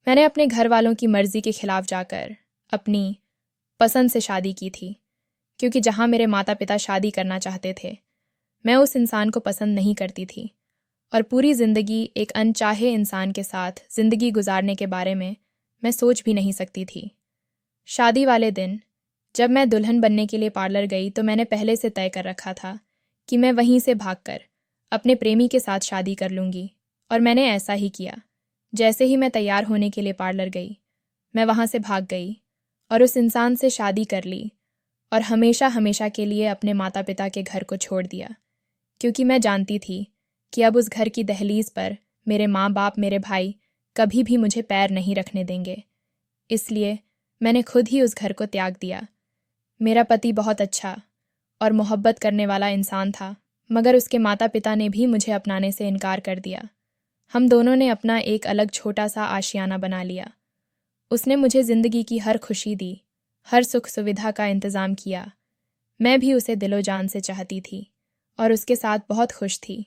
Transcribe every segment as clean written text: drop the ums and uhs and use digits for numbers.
मैंने अपने घर वालों की मर्ज़ी के खिलाफ जाकर अपनी पसंद से शादी की थी, क्योंकि जहाँ मेरे माता पिता शादी करना चाहते थे, मैं उस इंसान को पसंद नहीं करती थी और पूरी ज़िंदगी एक अनचाहे इंसान के साथ ज़िंदगी गुजारने के बारे में मैं सोच भी नहीं सकती थी। शादी वाले दिन जब मैं दुल्हन बनने के लिए पार्लर गई तो मैंने पहले से तय कर रखा था कि मैं वहीं से भागकर अपने प्रेमी के साथ शादी कर लूँगी, और मैंने ऐसा ही किया। जैसे ही मैं तैयार होने के लिए पार्लर गई, मैं वहाँ से भाग गई और उस इंसान से शादी कर ली और हमेशा हमेशा के लिए अपने माता पिता के घर को छोड़ दिया, क्योंकि मैं जानती थी कि अब उस घर की दहलीज पर मेरे माँ बाप, मेरे भाई कभी भी मुझे पैर नहीं रखने देंगे। इसलिए मैंने खुद ही उस घर को त्याग दिया। मेरा पति बहुत अच्छा और मोहब्बत करने वाला इंसान था, मगर उसके माता पिता ने भी मुझे अपनाने से इनकार कर दिया। हम दोनों ने अपना एक अलग छोटा सा आशियाना बना लिया। उसने मुझे ज़िंदगी की हर खुशी दी, हर सुख सुविधा का इंतज़ाम किया। मैं भी उसे दिलो जान से चाहती थी और उसके साथ बहुत खुश थी।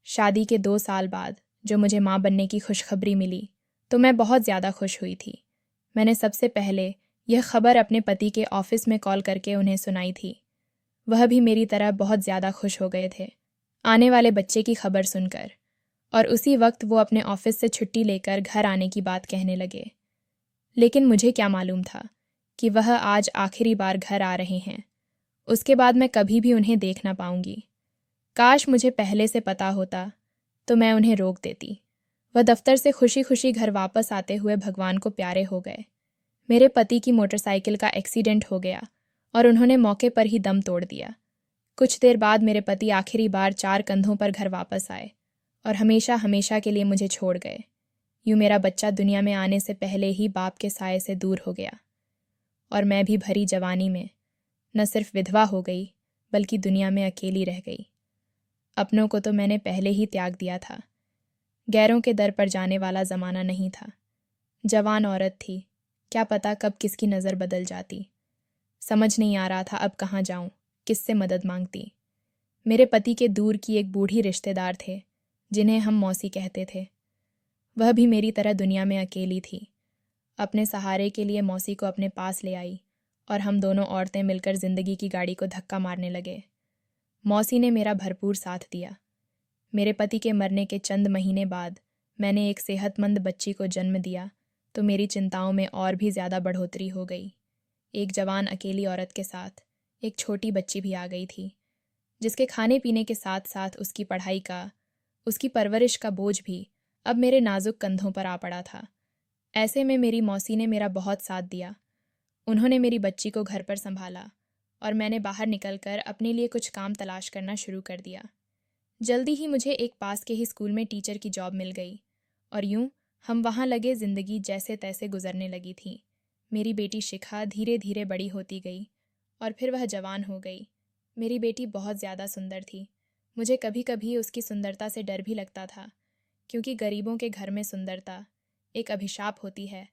शादी के 2 साल बाद जो मुझे माँ बनने की खुशखबरी मिली, तो मैं बहुत ज़्यादा खुश हुई थी। मैंने सबसे पहले यह खबर अपने पति के ऑफिस में कॉल करके उन्हें सुनाई थी। वह भी मेरी तरह बहुत ज़्यादा खुश हो गए थे आने वाले बच्चे की खबर सुनकर, और उसी वक्त वो अपने ऑफिस से छुट्टी लेकर घर आने की बात कहने लगे। लेकिन मुझे क्या मालूम था कि वह आज आखिरी बार घर आ रहे हैं। उसके बाद मैं कभी भी उन्हें देख ना पाऊंगी। काश मुझे पहले से पता होता तो मैं उन्हें रोक देती। वह दफ्तर से खुशी खुशी घर वापस आते हुए भगवान को प्यारे हो गए। मेरे पति की मोटरसाइकिल का एक्सीडेंट हो गया और उन्होंने मौके पर ही दम तोड़ दिया। कुछ देर बाद मेरे पति आखिरी बार 4 कंधों पर घर वापस आए और हमेशा हमेशा के लिए मुझे छोड़ गए। यूँ मेरा बच्चा दुनिया में आने से पहले ही बाप के साये से दूर हो गया, और मैं भी भरी जवानी में न सिर्फ विधवा हो गई बल्कि दुनिया में अकेली रह गई। अपनों को तो मैंने पहले ही त्याग दिया था। गैरों के दर पर जाने वाला ज़माना नहीं था। जवान औरत थी, क्या पता कब किसकी नज़र बदल जाती। समझ नहीं आ रहा था अब कहाँ जाऊं, किससे मदद मांगती। मेरे पति के दूर की एक बूढ़ी रिश्तेदार थे जिन्हें हम मौसी कहते थे। वह भी मेरी तरह दुनिया में अकेली थी। अपने सहारे के लिए मौसी को अपने पास ले आई और हम दोनों औरतें मिलकर जिंदगी की गाड़ी को धक्का मारने लगे। मौसी ने मेरा भरपूर साथ दिया। मेरे पति के मरने के चंद महीने बाद मैंने एक सेहतमंद बच्ची को जन्म दिया, तो मेरी चिंताओं में और भी ज़्यादा बढ़ोतरी हो गई। एक जवान अकेली औरत के साथ एक छोटी बच्ची भी आ गई थी, जिसके खाने पीने के साथ साथ उसकी पढ़ाई का, उसकी परवरिश का बोझ भी अब मेरे नाजुक कंधों पर आ पड़ा था। ऐसे में मेरी मौसी ने मेरा बहुत साथ दिया। उन्होंने मेरी बच्ची को घर पर संभाला और मैंने बाहर निकलकर अपने लिए कुछ काम तलाश करना शुरू कर दिया। जल्दी ही मुझे एक पास के ही स्कूल में टीचर की जॉब मिल गई और यूं हम वहाँ लगे ज़िंदगी जैसे तैसे गुजरने लगी थी। मेरी बेटी शिखा धीरे धीरे बड़ी होती गई और फिर वह जवान हो गई। मेरी बेटी बहुत ज़्यादा सुंदर थी। मुझे कभी कभी उसकी सुंदरता से डर भी लगता था, क्योंकि गरीबों के घर में सुंदरता एक अभिशाप होती है।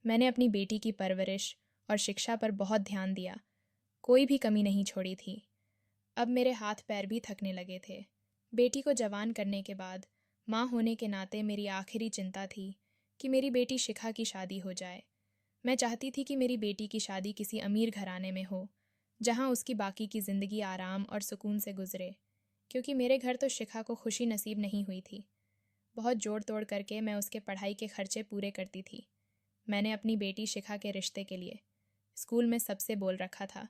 मैंने अपनी बेटी की परवरिश और शिक्षा पर बहुत ध्यान दिया, कोई भी कमी नहीं छोड़ी थी। अब मेरे हाथ पैर भी थकने लगे थे। बेटी को जवान करने के बाद माँ होने के नाते मेरी आखिरी चिंता थी कि मेरी बेटी शिखा की शादी हो जाए। मैं चाहती थी कि मेरी बेटी की शादी किसी अमीर घराने में हो, जहाँ उसकी बाकी की ज़िंदगी आराम और सुकून से गुजरे, क्योंकि मेरे घर तो शिखा को खुशी नसीब नहीं हुई थी। बहुत जोड़ तोड़ करके मैं उसके पढ़ाई के खर्चे पूरे करती थी। मैंने अपनी बेटी शिखा के रिश्ते के लिए स्कूल में सबसे बोल रखा था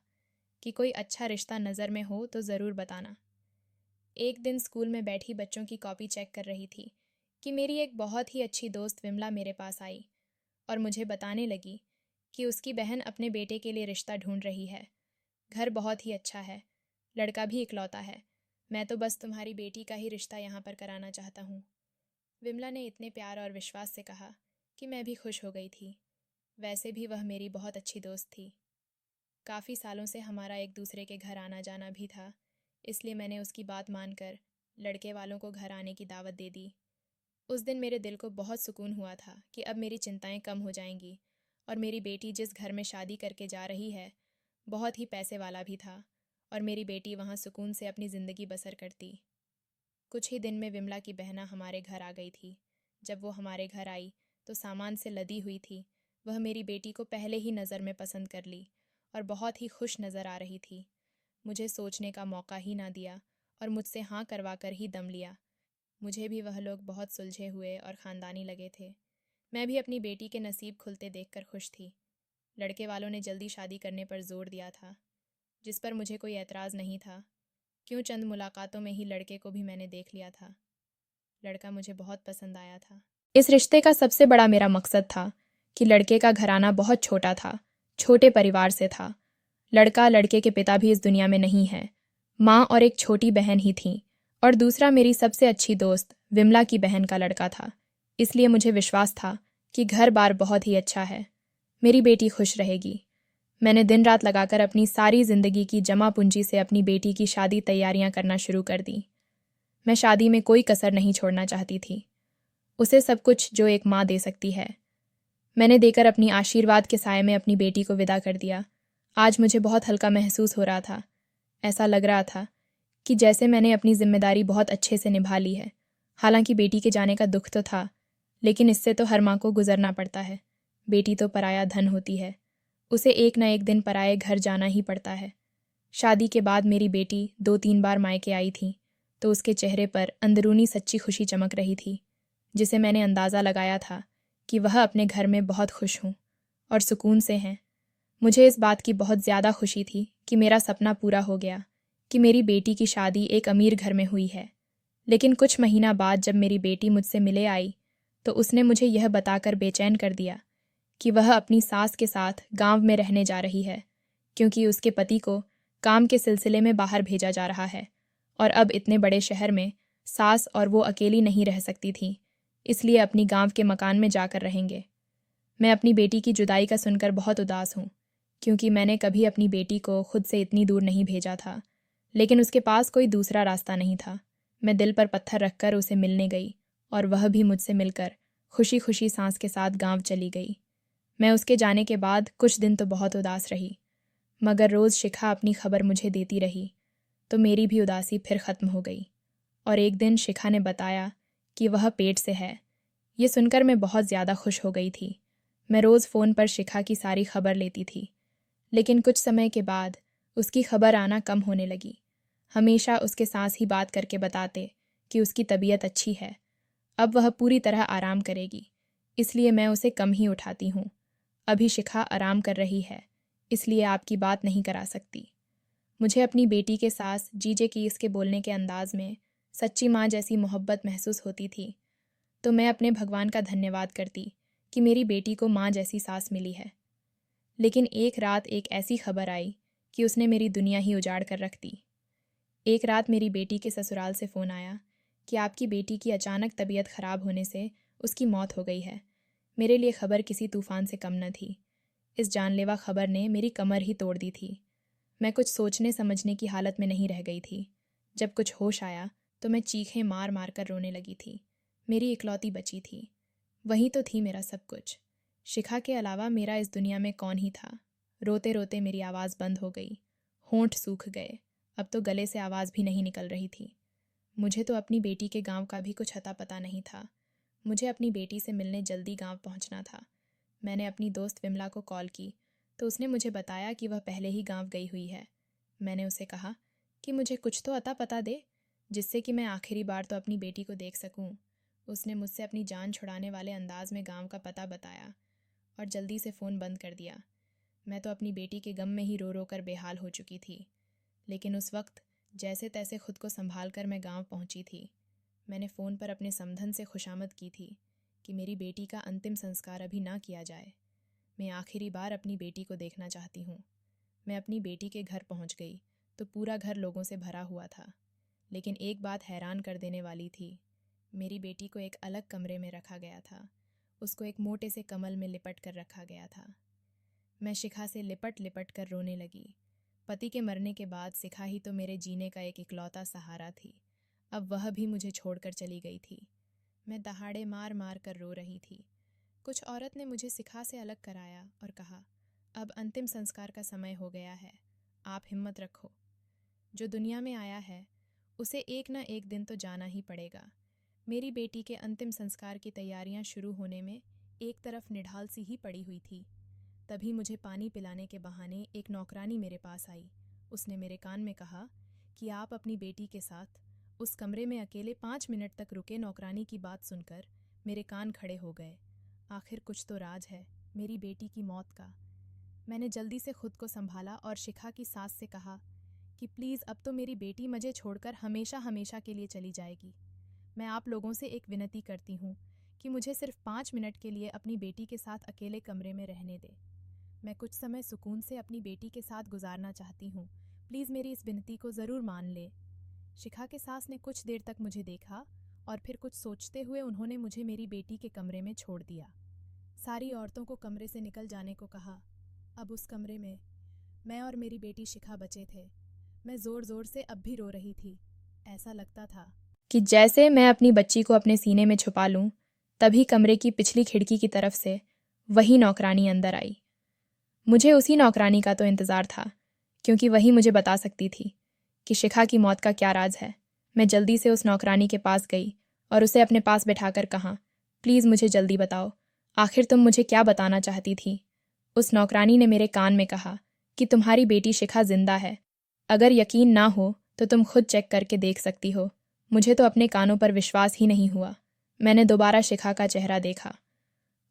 कि कोई अच्छा रिश्ता नज़र में हो तो ज़रूर बताना। एक दिन स्कूल में बैठी बच्चों की कॉपी चेक कर रही थी कि मेरी एक बहुत ही अच्छी दोस्त विमला मेरे पास आई और मुझे बताने लगी कि उसकी बहन अपने बेटे के लिए रिश्ता ढूंढ रही है। घर बहुत ही अच्छा है, लड़का भी इकलौता है। मैं तो बस तुम्हारी बेटी का ही रिश्ता यहाँ पर कराना चाहता हूँ। विमला ने इतने प्यार और विश्वास से कहा कि मैं भी खुश हो गई थी। वैसे भी वह मेरी बहुत अच्छी दोस्त थी। काफ़ी सालों से हमारा एक दूसरे के घर आना जाना भी था, इसलिए मैंने उसकी बात मानकर लड़के वालों को घर आने की दावत दे दी। उस दिन मेरे दिल को बहुत सुकून हुआ था कि अब मेरी चिंताएं कम हो जाएंगी, और मेरी बेटी जिस घर में शादी करके जा रही है बहुत ही पैसे वाला भी था, और मेरी बेटी वहाँ सुकून से अपनी ज़िंदगी बसर करती। कुछ ही दिन में विमला की बहना हमारे घर आ गई थी। जब वो हमारे घर आई तो सामान से लदी हुई थी। वह मेरी बेटी को पहले ही नज़र में पसंद कर ली और बहुत ही खुश नज़र आ रही थी। मुझे सोचने का मौका ही ना दिया और मुझसे हाँ करवा कर ही दम लिया। मुझे भी वह लोग बहुत सुलझे हुए और ख़ानदानी लगे थे। मैं भी अपनी बेटी के नसीब खुलते देखकर खुश थी। लड़के वालों ने जल्दी शादी करने पर जोर दिया था, जिस पर मुझे कोई एतराज़ नहीं था। क्यों, चंद मुलाकातों में ही लड़के को भी मैंने देख लिया था। लड़का मुझे बहुत पसंद आया था। इस रिश्ते का सबसे बड़ा मेरा मकसद था कि लड़के का घराना बहुत छोटा था, छोटे परिवार से था। लड़का लड़के के पिता भी इस दुनिया में नहीं है। माँ और एक छोटी बहन ही थी और दूसरा मेरी सबसे अच्छी दोस्त विमला की बहन का लड़का था। इसलिए मुझे विश्वास था कि घर बार बहुत ही अच्छा है। मेरी बेटी खुश रहेगी। मैंने दिन रात लगाकर अपनी सारी जिंदगी की जमा पूंजी से अपनी बेटी की शादी तैयारियां करना शुरू कर दी। मैं शादी में कोई कसर नहीं छोड़ना चाहती थी, उसे सब कुछ जो एक माँ दे सकती है। मैंने देकर अपनी आशीर्वाद के साए में अपनी बेटी को विदा कर दिया। आज मुझे बहुत हल्का महसूस हो रहा था। ऐसा लग रहा था कि जैसे मैंने अपनी जिम्मेदारी बहुत अच्छे से निभा ली है। हालांकि बेटी के जाने का दुख तो था, लेकिन इससे तो हर माँ को गुजरना पड़ता है। बेटी तो पराया धन होती है, उसे एक न एक दिन पराये घर जाना ही पड़ता है। शादी के बाद मेरी बेटी 2-3 बार मायके आई थी, तो उसके चेहरे पर अंदरूनी सच्ची खुशी चमक रही थी, जिसे मैंने अंदाज़ा लगाया था कि वह अपने घर में बहुत खुश हूँ और सुकून से हैं। मुझे इस बात की बहुत ज़्यादा खुशी थी कि मेरा सपना पूरा हो गया, कि मेरी बेटी की शादी एक अमीर घर में हुई है। लेकिन कुछ महीना बाद जब मेरी बेटी मुझसे मिले आई, तो उसने मुझे यह बताकर बेचैन कर दिया कि वह अपनी सास के साथ गांव में रहने जा रही है, क्योंकि उसके पति को काम के सिलसिले में बाहर भेजा जा रहा है और अब इतने बड़े शहर में सास और वो अकेली नहीं रह सकती थी, इसलिए अपनी गांव के मकान में जाकर रहेंगे। मैं अपनी बेटी की जुदाई का सुनकर बहुत उदास हूँ, क्योंकि मैंने कभी अपनी बेटी को खुद से इतनी दूर नहीं भेजा था, लेकिन उसके पास कोई दूसरा रास्ता नहीं था। मैं दिल पर पत्थर रखकर उसे मिलने गई और वह भी मुझसे मिलकर खुशी खुशी सांस के साथ गांव चली गई। मैं उसके जाने के बाद कुछ दिन तो बहुत उदास रही, मगर रोज़ शिखा अपनी खबर मुझे देती रही, तो मेरी भी उदासी फिर ख़त्म हो गई। और एक दिन शिखा ने बताया कि वह पेट से है। ये सुनकर मैं बहुत ज़्यादा खुश हो गई थी। मैं रोज़ फ़ोन पर शिखा की सारी खबर लेती थी, लेकिन कुछ समय के बाद उसकी खबर आना कम होने लगी। हमेशा उसके सास ही बात करके बताते कि उसकी तबीयत अच्छी है, अब वह पूरी तरह आराम करेगी, इसलिए मैं उसे कम ही उठाती हूँ। अभी शिखा आराम कर रही है, इसलिए आपकी बात नहीं करा सकती। मुझे अपनी बेटी के सास जीजे की इसके बोलने के अंदाज में सच्ची माँ जैसी मोहब्बत महसूस होती थी, तो मैं अपने भगवान का धन्यवाद करती कि मेरी बेटी को माँ जैसी सास मिली है। लेकिन एक रात एक ऐसी खबर आई कि उसने मेरी दुनिया ही उजाड़ कर रख दी। एक रात मेरी बेटी के ससुराल से फ़ोन आया कि आपकी बेटी की अचानक तबीयत ख़राब होने से उसकी मौत हो गई है। मेरे लिए खबर किसी तूफ़ान से कम न थी। इस जानलेवा खबर ने मेरी कमर ही तोड़ दी थी। मैं कुछ सोचने समझने की हालत में नहीं रह गई थी। जब कुछ होश आया तो मैं चीखें मार मार कर रोने लगी थी। मेरी इकलौती बची थी, वहीं तो थी मेरा सब कुछ। शिखा के अलावा मेरा इस दुनिया में कौन ही था। रोते रोते मेरी आवाज़ बंद हो गई, होंठ सूख गए, अब तो गले से आवाज़ भी नहीं निकल रही थी। मुझे तो अपनी बेटी के गांव का भी कुछ अता पता नहीं था। मुझे अपनी बेटी से मिलने जल्दी गांव पहुंचना था। मैंने अपनी दोस्त विमला को कॉल की, तो उसने मुझे बताया कि वह पहले ही गांव गई हुई है। मैंने उसे कहा कि मुझे कुछ तो अता पता दे, जिससे कि मैं आखिरी बार तो अपनी बेटी को देख सकूं। उसने मुझसे अपनी जान छुड़ाने वाले अंदाज में गांव का पता बताया और जल्दी से फ़ोन बंद कर दिया। मैं तो अपनी बेटी के गम में ही रो रो कर बेहाल हो चुकी थी, लेकिन उस वक्त जैसे तैसे खुद को संभाल कर मैं गांव पहुंची थी। मैंने फ़ोन पर अपने समधन से खुशामद की थी कि मेरी बेटी का अंतिम संस्कार अभी ना किया जाए। मैं आखिरी बार अपनी बेटी को देखना चाहती हूँ। मैं अपनी बेटी के घर पहुँच गई तो पूरा घर लोगों से भरा हुआ था, लेकिन एक बात हैरान कर देने वाली थी। मेरी बेटी को एक अलग कमरे में रखा गया था। उसको एक मोटे से कमल में लिपट कर रखा गया था। मैं शिखा से लिपट लिपट कर रोने लगी। पति के मरने के बाद शिखा ही तो मेरे जीने का एक इकलौता सहारा थी। अब वह भी मुझे छोड़कर चली गई थी। मैं दहाड़े मार मार कर रो रही थी। कुछ औरत ने मुझे शिखा से अलग कराया और कहा, अब अंतिम संस्कार का समय हो गया है, आप हिम्मत रखो। जो दुनिया में आया है उसे एक न एक दिन तो जाना ही पड़ेगा। मेरी बेटी के अंतिम संस्कार की तैयारियां शुरू होने में एक तरफ निढाल सी ही पड़ी हुई थी। तभी मुझे पानी पिलाने के बहाने एक नौकरानी मेरे पास आई। उसने मेरे कान में कहा कि आप अपनी बेटी के साथ उस कमरे में अकेले 5 मिनट तक रुके। नौकरानी की बात सुनकर मेरे कान खड़े हो गए। आखिर कुछ तो राज है मेरी बेटी की मौत का। मैंने जल्दी से खुद को संभाला और शिखा की सास से कहा कि प्लीज़ अब तो मेरी बेटी मुझे छोड़कर हमेशा हमेशा के लिए चली जाएगी। मैं आप लोगों से एक विनती करती हूँ कि मुझे सिर्फ 5 मिनट के लिए अपनी बेटी के साथ अकेले कमरे में रहने दे। मैं कुछ समय सुकून से अपनी बेटी के साथ गुजारना चाहती हूँ। प्लीज़ मेरी इस विनती को ज़रूर मान ले। शिखा के सास ने कुछ देर तक मुझे देखा और फिर कुछ सोचते हुए उन्होंने मुझे मेरी बेटी के कमरे में छोड़ दिया। सारी औरतों को कमरे से निकल जाने को कहा। अब उस कमरे में मैं और मेरी बेटी शिखा बचे थे। मैं ज़ोर ज़ोर से अब भी रो रही थी। ऐसा लगता था कि जैसे मैं अपनी बच्ची को अपने सीने में छुपा लूं। तभी कमरे की पिछली खिड़की की तरफ से वही नौकरानी अंदर आई। मुझे उसी नौकरानी का तो इंतज़ार था, क्योंकि वही मुझे बता सकती थी कि शिखा की मौत का क्या राज है। मैं जल्दी से उस नौकरानी के पास गई और उसे अपने पास बैठाकर कहा, प्लीज़ मुझे जल्दी बताओ, आखिर तुम मुझे क्या बताना चाहती थी। उस नौकरानी ने मेरे कान में कहा कि तुम्हारी बेटी शिखा जिंदा है। अगर यकीन ना हो तो तुम खुद चेक करके देख सकती हो। मुझे तो अपने कानों पर विश्वास ही नहीं हुआ। मैंने दोबारा शिखा का चेहरा देखा।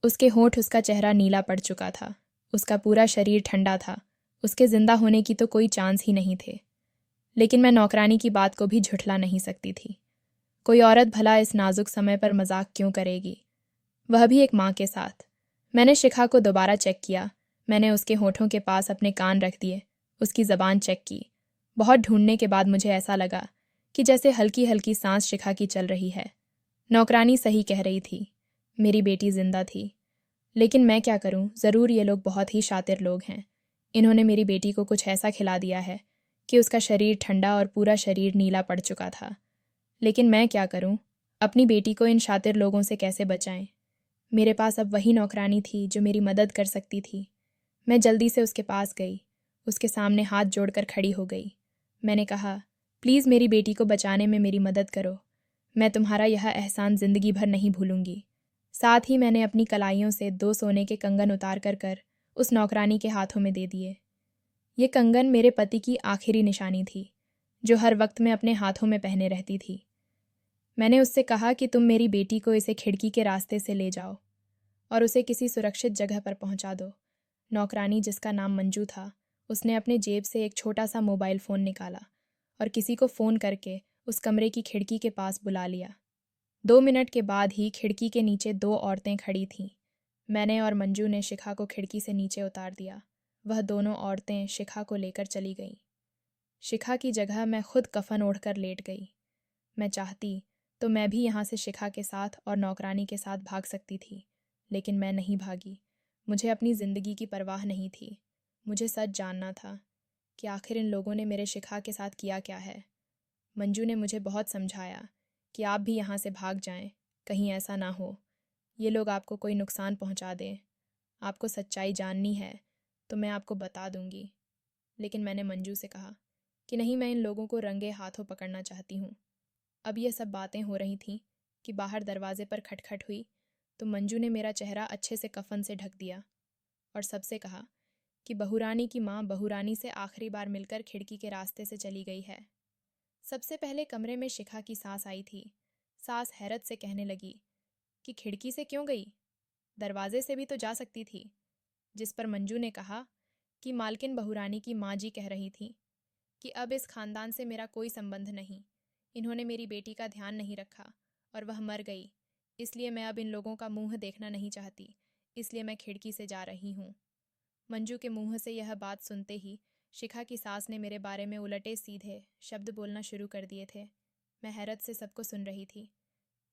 उसके होंठ, उसका चेहरा नीला पड़ चुका था। उसका पूरा शरीर ठंडा था। उसके जिंदा होने की तो कोई चांस ही नहीं थे। लेकिन मैं नौकरानी की बात को भी झुठला नहीं सकती थी। कोई औरत भला इस नाजुक समय पर मजाक क्यों करेगी, वह भी एक माँ के साथ। मैंने शिखा को दोबारा चेक किया। मैंने उसके होठों के पास अपने कान रख दिए, उसकी ज़बान चेक की। बहुत ढूंढने के बाद मुझे ऐसा लगा कि जैसे हल्की हल्की सांस शिखा की चल रही है। नौकरानी सही कह रही थी, मेरी बेटी जिंदा थी। लेकिन मैं क्या करूं, ज़रूर ये लोग बहुत ही शातिर लोग हैं। इन्होंने मेरी बेटी को कुछ ऐसा खिला दिया है कि उसका शरीर ठंडा और पूरा शरीर नीला पड़ चुका था। लेकिन मैं क्या करूं, अपनी बेटी को इन शातिर लोगों से कैसे बचाएं। मेरे पास अब वही नौकरानी थी जो मेरी मदद कर सकती थी। मैं जल्दी से उसके पास गई, उसके सामने हाथ जोड़कर खड़ी हो गई। मैंने कहा, प्लीज़ मेरी बेटी को बचाने में मेरी मदद करो। मैं तुम्हारा यह एहसान ज़िंदगी भर नहीं भूलूंगी। साथ ही मैंने अपनी कलाइयों से 2 सोने के कंगन उतार कर उस नौकरानी के हाथों में दे दिए। ये कंगन मेरे पति की आखिरी निशानी थी, जो हर वक्त मैं अपने हाथों में पहने रहती थी। मैंने उससे कहा कि तुम मेरी बेटी को इसे खिड़की के रास्ते से ले जाओ और उसे किसी सुरक्षित जगह पर पहुंचा दो। नौकरानी, जिसका नाम मंजू था, उसने अपने जेब से एक छोटा सा मोबाइल फ़ोन निकाला और किसी को फ़ोन करके उस कमरे की खिड़की के पास बुला लिया। 2 मिनट के बाद ही खिड़की के नीचे 2 औरतें खड़ी थीं। मैंने और मंजू ने शिखा को खिड़की से नीचे उतार दिया। वह दोनों औरतें शिखा को लेकर चली गईं। शिखा की जगह मैं खुद कफन ओढ़कर लेट गई। मैं चाहती तो मैं भी यहाँ से शिखा के साथ और नौकरानी के साथ भाग सकती थी, लेकिन मैं नहीं भागी। मुझे अपनी ज़िंदगी की परवाह नहीं थी। मुझे सच जानना था कि आखिर इन लोगों ने मेरे शिखा के साथ किया क्या है। मंजू ने मुझे बहुत समझाया कि आप भी यहाँ से भाग जाएं, कहीं ऐसा ना हो ये लोग आपको कोई नुकसान पहुँचा दें। आपको सच्चाई जाननी है तो मैं आपको बता दूंगी। लेकिन मैंने मंजू से कहा कि नहीं, मैं इन लोगों को रंगे हाथों पकड़ना चाहती हूँ। अब ये सब बातें हो रही थीं कि बाहर दरवाजे पर खटखट हुई तो मंजू ने मेरा चेहरा अच्छे से कफन से ढक दिया और सबसे कहा कि बहुरानी की माँ बहुरानी से आखिरी बार मिलकर खिड़की के रास्ते से चली गई है। सबसे पहले कमरे में शिखा की सास आई थी। सास हैरत से कहने लगी कि खिड़की से क्यों गई, दरवाजे से भी तो जा सकती थी। जिस पर मंजू ने कहा कि मालकिन बहुरानी की माँ जी कह रही थी कि अब इस खानदान से मेरा कोई संबंध नहीं। इन्होंने मेरी बेटी का ध्यान नहीं रखा और वह मर गई, इसलिए मैं अब इन लोगों का मुंह देखना नहीं चाहती, इसलिए मैं खिड़की से जा रही हूँ। मंजू के मुंह से यह बात सुनते ही शिखा की सास ने मेरे बारे में उलटे सीधे शब्द बोलना शुरू कर दिए थे। मैं हैरत से सबको सुन रही थी।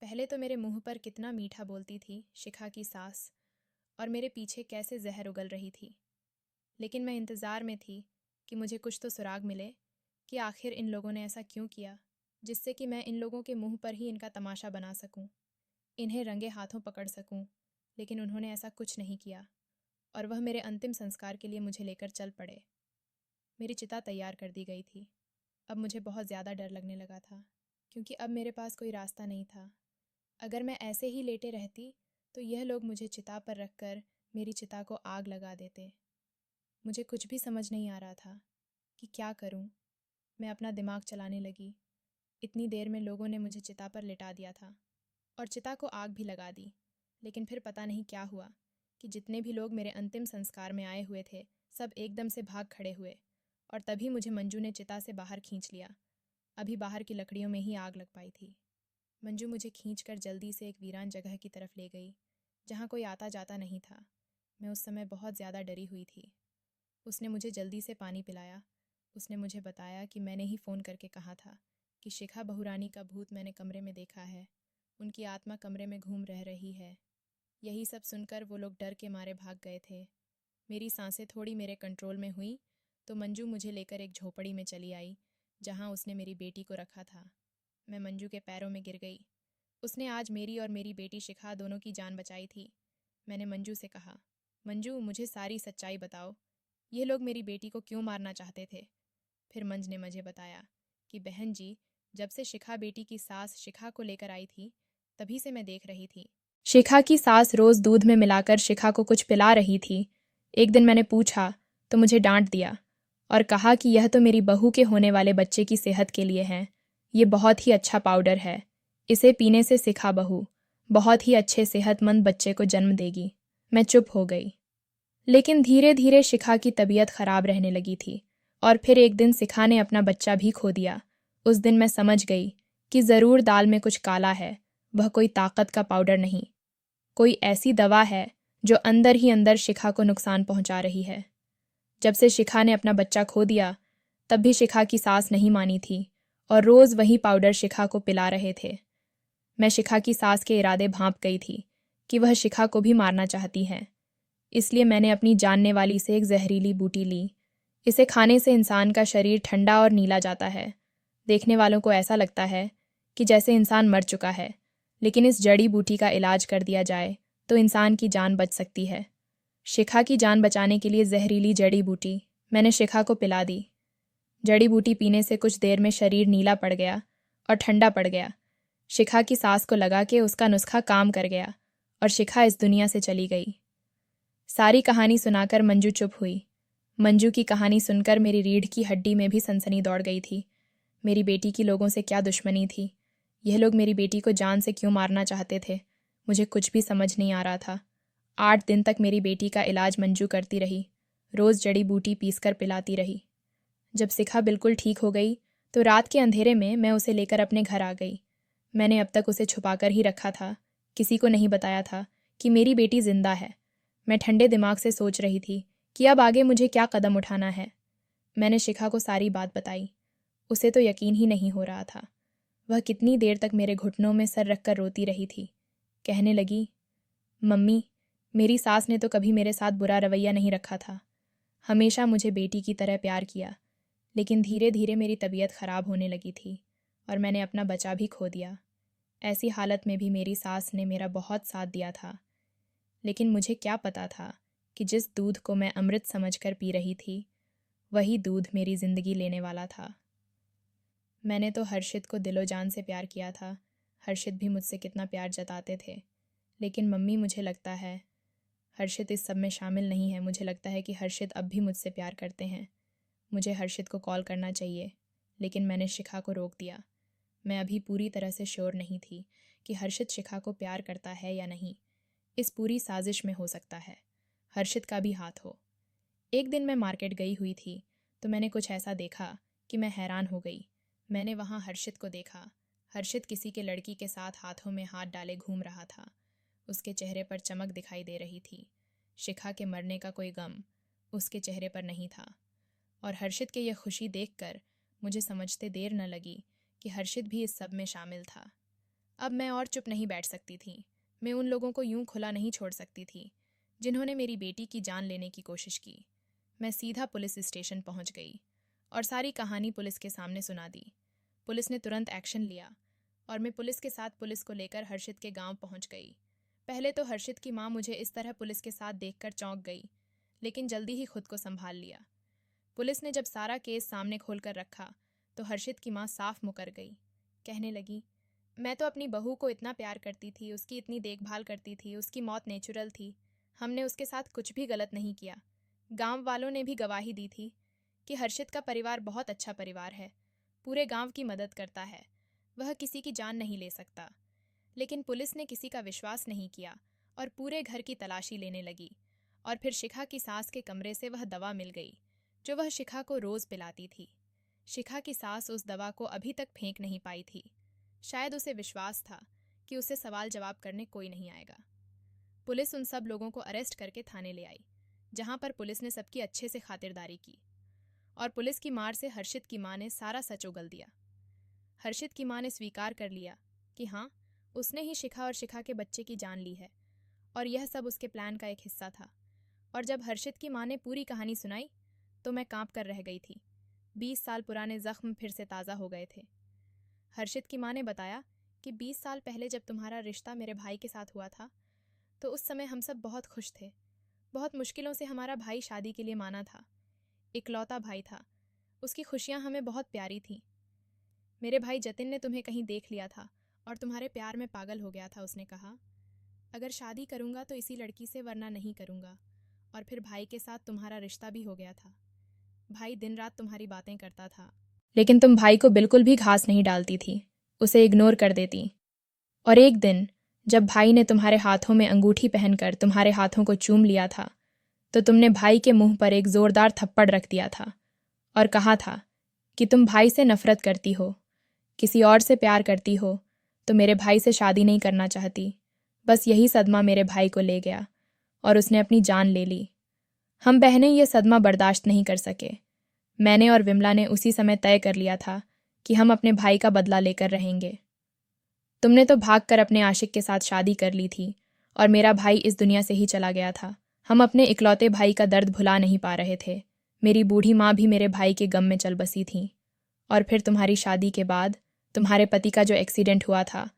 पहले तो मेरे मुंह पर कितना मीठा बोलती थी शिखा की सास, और मेरे पीछे कैसे जहर उगल रही थी। लेकिन मैं इंतज़ार में थी कि मुझे कुछ तो सुराग मिले कि आखिर इन लोगों ने ऐसा क्यों किया, जिससे कि मैं इन लोगों के मुंह पर ही इनका तमाशा बना सकूं, इन्हें रंगे हाथों पकड़ सकूं। लेकिन उन्होंने ऐसा कुछ नहीं किया और वह मेरे अंतिम संस्कार के लिए मुझे लेकर चल पड़े। मेरी चिता तैयार कर दी गई थी। अब मुझे बहुत ज़्यादा डर लगने लगा था, क्योंकि अब मेरे पास कोई रास्ता नहीं था। अगर मैं ऐसे ही लेटे रहती तो यह लोग मुझे चिता पर रखकर मेरी चिता को आग लगा देते। मुझे कुछ भी समझ नहीं आ रहा था कि क्या करूं। मैं अपना दिमाग चलाने लगी। इतनी देर में लोगों ने मुझे चिता पर लिटा दिया था और चिता को आग भी लगा दी। लेकिन फिर पता नहीं क्या हुआ कि जितने भी लोग मेरे अंतिम संस्कार में आए हुए थे सब एकदम से भाग खड़े हुए और तभी मुझे मंजू ने चिता से बाहर खींच लिया। अभी बाहर की लकड़ियों में ही आग लग पाई थी। मंजू मुझे खींचकर जल्दी से एक वीरान जगह की तरफ ले गई जहाँ कोई आता जाता नहीं था। मैं उस समय बहुत ज़्यादा डरी हुई थी। उसने मुझे जल्दी से पानी पिलाया। उसने मुझे बताया कि मैंने ही फ़ोन करके कहा था कि शिखा बहुरानी का भूत मैंने कमरे में देखा है। उनकी आत्मा कमरे में घूम रह रही है। यही सब सुनकर वो लोग डर के मारे भाग गए थे। मेरी सांसें थोड़ी मेरे कंट्रोल में हुई तो मंजू मुझे लेकर एक झोपड़ी में चली आई जहाँ उसने मेरी बेटी को रखा था। मैं मंजू के पैरों में गिर गई। उसने आज मेरी और मेरी बेटी शिखा दोनों की जान बचाई थी। मैंने मंजू से कहा, मंजू मुझे सारी सच्चाई बताओ, ये लोग मेरी बेटी को क्यों मारना चाहते थे। फिर मंज ने मुझे बताया कि बहन जी, जब से शिखा बेटी की सास शिखा को लेकर आई थी तभी से मैं देख रही थी। शिखा की सास रोज दूध में मिलाकर शिखा को कुछ पिला रही थी। एक दिन मैंने पूछा तो मुझे डांट दिया और कहा कि यह तो मेरी बहू के होने वाले बच्चे की सेहत के लिए है। ये बहुत ही अच्छा पाउडर है, इसे पीने से शिखा बहू बहुत ही अच्छे सेहतमंद बच्चे को जन्म देगी। मैं चुप हो गई। लेकिन धीरे धीरे शिखा की तबीयत खराब रहने लगी थी और फिर एक दिन शिखा ने अपना बच्चा भी खो दिया। उस दिन मैं समझ गई कि ज़रूर दाल में कुछ काला है। वह कोई ताकत का पाउडर नहीं, कोई ऐसी दवा है जो अंदर ही अंदर शिखा को नुकसान पहुंचा रही है। जब से शिखा ने अपना बच्चा खो दिया तब भी शिखा की सास नहीं मानी थी और रोज़ वही पाउडर शिखा को पिला रहे थे। मैं शिखा की सास के इरादे भांप गई थी कि वह शिखा को भी मारना चाहती है। इसलिए मैंने अपनी जानने वाली से एक जहरीली बूटी ली। इसे खाने से इंसान का शरीर ठंडा और नीला जाता है। देखने वालों को ऐसा लगता है कि जैसे इंसान मर चुका है, लेकिन इस जड़ी बूटी का इलाज कर दिया जाए तो इंसान की जान बच सकती है। शिखा की जान बचाने के लिए जहरीली जड़ी बूटी मैंने शिखा को पिला दी। जड़ी बूटी पीने से कुछ देर में शरीर नीला पड़ गया और ठंडा पड़ गया। शिखा की सास को लगा कि उसका नुस्खा काम कर गया और शिखा इस दुनिया से चली गई। सारी कहानी सुनाकर मंजू चुप हुई। मंजू की कहानी सुनकर मेरी रीढ़ की हड्डी में भी सनसनी दौड़ गई थी। मेरी बेटी की लोगों से क्या दुश्मनी थी? यह लोग मेरी बेटी को जान से क्यों मारना चाहते थे? मुझे कुछ भी समझ नहीं आ रहा था। 8 दिन तक मेरी बेटी का इलाज मंजू करती रही। रोज़ जड़ी बूटी पीसकर पिलाती रही। जब शिखा बिल्कुल ठीक हो गई तो रात के अंधेरे में मैं उसे लेकर अपने घर आ गई। मैंने अब तक उसे छुपाकर ही रखा था, किसी को नहीं बताया था कि मेरी बेटी जिंदा है। मैं ठंडे दिमाग से सोच रही थी कि अब आगे मुझे क्या कदम उठाना है। मैंने शिखा को सारी बात बताई। उसे तो यकीन ही नहीं हो रहा था। वह कितनी देर तक मेरे घुटनों में सर रखकर रोती रही थी। कहने लगी, मम्मी, मेरी सास ने तो कभी मेरे साथ बुरा रवैया नहीं रखा था, हमेशा मुझे बेटी की तरह प्यार किया। लेकिन धीरे धीरे मेरी तबीयत खराब होने लगी थी और मैंने अपना बच्चा भी खो दिया। ऐसी हालत में भी मेरी सास ने मेरा बहुत साथ दिया था। लेकिन मुझे क्या पता था कि जिस दूध को मैं अमृत समझकर पी रही थी वही दूध मेरी जिंदगी लेने वाला था। मैंने तो हर्षित को दिलो जान से प्यार किया था। हर्षित भी मुझसे कितना प्यार जताते थे। लेकिन मम्मी, मुझे लगता है हर्षित इस सब में शामिल नहीं है। मुझे लगता है कि हर्षित अब भी मुझसे प्यार करते हैं। मुझे हर्षित को कॉल करना चाहिए, लेकिन मैंने शिखा को रोक दिया। मैं अभी पूरी तरह से श्योर नहीं थी कि हर्षित शिखा को प्यार करता है या नहीं। इस पूरी साजिश में हो सकता है हर्षित का भी हाथ हो। एक दिन मैं मार्केट गई हुई थी तो मैंने कुछ ऐसा देखा कि मैं हैरान हो गई। मैंने वहाँ हर्षित को देखा। हर्षित किसी के लड़की के साथ हाथों में हाथ डाले घूम रहा था। उसके चेहरे पर चमक दिखाई दे रही थी। शिखा के मरने का कोई गम उसके चेहरे पर नहीं था। और हर्षित के यह खुशी देखकर मुझे समझते देर न लगी कि हर्षित भी इस सब में शामिल था। अब मैं और चुप नहीं बैठ सकती थी। मैं उन लोगों को यूं खुला नहीं छोड़ सकती थी जिन्होंने मेरी बेटी की जान लेने की कोशिश की। मैं सीधा पुलिस स्टेशन पहुंच गई और सारी कहानी पुलिस के सामने सुना दी। पुलिस ने तुरंत एक्शन लिया और मैं पुलिस के साथ पुलिस को लेकर हर्षित के गांव पहुंच गई। पहले तो हर्षित की माँ मुझे इस तरह पुलिस के साथ देखकर चौंक गई, लेकिन जल्दी ही खुद को संभाल लिया। पुलिस ने जब सारा केस सामने खोलकर रखा तो हर्षित की माँ साफ मुकर गई। कहने लगी, मैं तो अपनी बहू को इतना प्यार करती थी, उसकी इतनी देखभाल करती थी, उसकी मौत नेचुरल थी। हमने उसके साथ कुछ भी गलत नहीं किया। गांव वालों ने भी गवाही दी थी कि हर्षित का परिवार बहुत अच्छा परिवार है, पूरे गांव की मदद करता है, वह किसी की जान नहीं ले सकता। लेकिन पुलिस ने किसी का विश्वास नहीं किया और पूरे घर की तलाशी लेने लगी। और फिर शिखा की सास के कमरे से वह दवा मिल गई जो वह शिखा को रोज पिलाती थी। शिखा की सास उस दवा को अभी तक फेंक नहीं पाई थी। शायद उसे विश्वास था कि उसे सवाल जवाब करने कोई नहीं आएगा। पुलिस उन सब लोगों को अरेस्ट करके थाने ले आई, जहां पर पुलिस ने सबकी अच्छे से खातिरदारी की। और पुलिस की मार से हर्षित की मां ने सारा सच उगल दिया। हर्षित की मां ने स्वीकार कर लिया कि हाँ, उसने ही शिखा और शिखा के बच्चे की जान ली है और यह सब उसके प्लान का एक हिस्सा था। और जब हर्षित की मां ने पूरी कहानी सुनाई तो मैं कांप कर रह गई थी। 20 साल पुराने जख्म फिर से ताज़ा हो गए थे। हर्षित की मां ने बताया कि 20 साल पहले जब तुम्हारा रिश्ता मेरे भाई के साथ हुआ था तो उस समय हम सब बहुत खुश थे। बहुत मुश्किलों से हमारा भाई शादी के लिए माना था। इकलौता भाई था, उसकी खुशियाँ हमें बहुत प्यारी थीं। मेरे भाई जतिन ने तुम्हें कहीं देख लिया था और तुम्हारे प्यार में पागल हो गया था। उसने कहा, अगर शादी करूँगा तो इसी लड़की से, वरना नहीं करूँगा। और फिर भाई के साथ तुम्हारा रिश्ता भी हो गया था। भाई दिन रात तुम्हारी बातें करता था, लेकिन तुम भाई को बिल्कुल भी घास नहीं डालती थी, उसे इग्नोर कर देती। और एक दिन जब भाई ने तुम्हारे हाथों में अंगूठी पहनकर तुम्हारे हाथों को चूम लिया था तो तुमने भाई के मुंह पर एक जोरदार थप्पड़ रख दिया था और कहा था कि तुम भाई से नफरत करती हो, किसी और से प्यार करती हो, तो मेरे भाई से शादी नहीं करना चाहती। बस यही सदमा मेरे भाई को ले गया और उसने अपनी जान ले ली। हम बहनें ये सदमा बर्दाश्त नहीं कर सके। मैंने और विमला ने उसी समय तय कर लिया था कि हम अपने भाई का बदला लेकर रहेंगे। तुमने तो भागकर अपने आशिक के साथ शादी कर ली थी और मेरा भाई इस दुनिया से ही चला गया था। हम अपने इकलौते भाई का दर्द भुला नहीं पा रहे थे। मेरी बूढ़ी माँ भी मेरे भाई के गम में चल बसी थी। और फिर तुम्हारी शादी के बाद तुम्हारे पति का जो एक्सीडेंट हुआ था,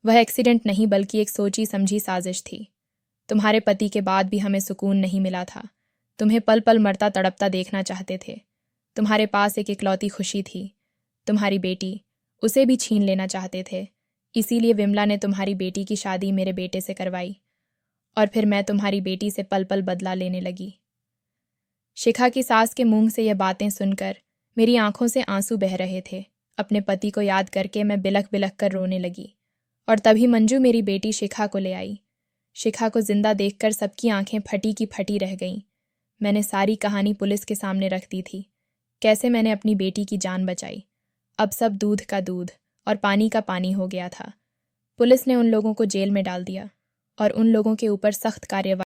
वह एक्सीडेंट नहीं बल्कि एक सोची समझी साजिश थी। तुम्हारे पति के बाद भी हमें सुकून नहीं मिला था। तुम्हें पल पल मरता तड़पता देखना चाहते थे। तुम्हारे पास एक इकलौती खुशी थी, तुम्हारी बेटी, उसे भी छीन लेना चाहते थे। इसीलिए विमला ने तुम्हारी बेटी की शादी मेरे बेटे से करवाई और फिर मैं तुम्हारी बेटी से पल पल बदला लेने लगी। शिखा की सास के मुंह से यह बातें सुनकर मेरी आंखों से आंसू बह रहे थे। अपने पति को याद करके मैं बिलख बिलख कर रोने लगी। और तभी मंजू मेरी बेटी शिखा को ले आई। शिखा को जिंदा देखकर सबकी आंखें फटी की फटी रह गईं। मैंने सारी कहानी पुलिस के सामने रख दी थी, कैसे मैंने अपनी बेटी की जान बचाई। अब सब दूध का दूध और पानी का पानी हो गया था। पुलिस ने उन लोगों को जेल में डाल दिया और उन लोगों के ऊपर सख्त कार्रवाई